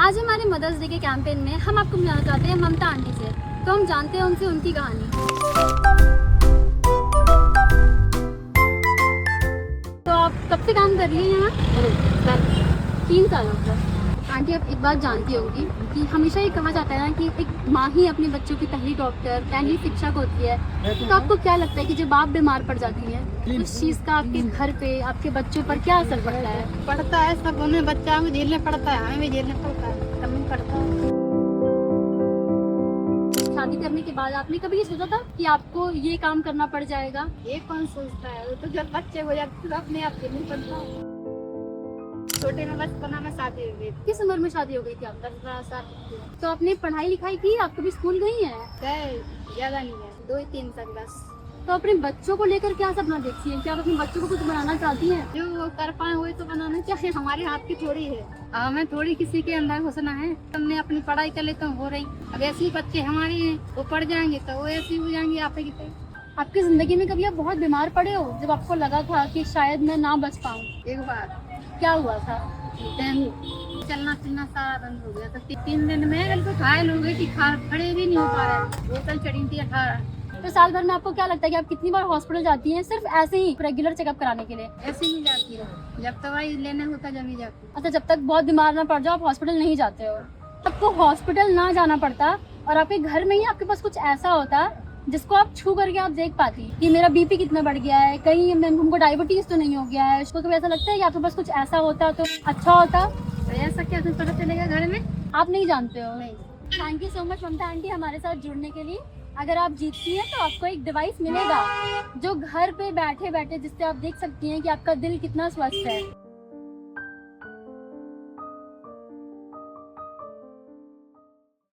आज हमारे mother's day के कैंपेन में हम आपको मिलाना चाहते हैं ममता आंटी से। तो हम जानते हैं उनसे उनकी कहानी। तो आप कब से काम कर रही हैं यहाँ? 3 सालों से। आंटी, आप एक बात जानती होंगी कि हमेशा ये कहा जाता है ना कि एक माँ ही अपने बच्चों की पहली डॉक्टर, पहली शिक्षक होती है। तो आपको क्या लगता है कि जब आप बीमार पड़ जाती हैं उस चीज़ का आपके घर पे, आपके बच्चों पर क्या असर पड़ता है? पड़ता है, सब उन्हें बच्चा में झेलना पड़ता है, हमें भी झेलना पड़ता है, सब में पड़ता है। शादी करने के बाद आपने कभी ये सोचा था कि आपको ये काम करना पड़ जाएगा? ये कौन सोचता है? वो तो जब बच्चे हो जाते तो अपने आप झेलना पड़ता है। छोटे में बचपना में शादी हो गई। किस उम्र में शादी हो गई थी आप? 10-12 साल। तो आपने पढ़ाई लिखाई की? आप कभी स्कूल गई हैं? ज्यादा नहीं है, 2-3 साल बस। तो अपने बच्चों को लेकर क्या सपना देखती हैं? क्या आप अपने बच्चों को कुछ बनाना चाहती हैं? जो वो कर पाए वही तो बनाना चाहिए, हमारे हाथ की थोड़ी है। हमें थोड़ी किसी के अंदर घुसना है। हमने अपनी पढ़ाई कर लेते हो रही। अब ऐसे ही बच्चे हमारे हैं, वो पढ़ जाएंगे तो वो ऐसे हो जाएंगे आप की तरह। आपकी जिंदगी में कभी आप बहुत बीमार पड़े हो जब आपको लगा था कि शायद मैं ना बच पाऊँ? एक बार क्या हुआ था? चलना फिरना सारा बंद हो गया था। 3 दिन में बिल्कुल घायल हो गई थी, खड़े भी नहीं हो पा रहे। बोतल चढ़ी थी 18। तो साल भर में आपको क्या लगता है कि आप कितनी बार हॉस्पिटल जाती हैं सिर्फ ऐसे ही रेगुलर चेकअप कराने के लिए? ऐसे नहीं जाती है, जब दवाई लेने होता जब ही जाती। अच्छा, जब तक बहुत बीमार ना पड़ जाओ आप हॉस्पिटल नहीं जाते हो? आपको हॉस्पिटल ना जाना पड़ता और आपके घर में ही आपके पास कुछ ऐसा होता जिसको आप छू करके आप देख पाती कि मेरा बीपी कितना बढ़ गया है, कहीं हमको डायबिटीज तो नहीं हो गया है। उसको कभी ऐसा लगता है कि आपके पास कुछ ऐसा होता तो अच्छा होता? तो ऐसा क्या पता चलेगा घर में? आप नहीं जानते हो? नहीं। Thank you so much Mamta aunty हमारे साथ जुड़ने के लिए। अगर आप जीतती हैं तो आपको एक डिवाइस मिलेगा जो घर पे बैठे बैठे जिससे आप देख सकती हैं कि आपका दिल कितना स्वस्थ है।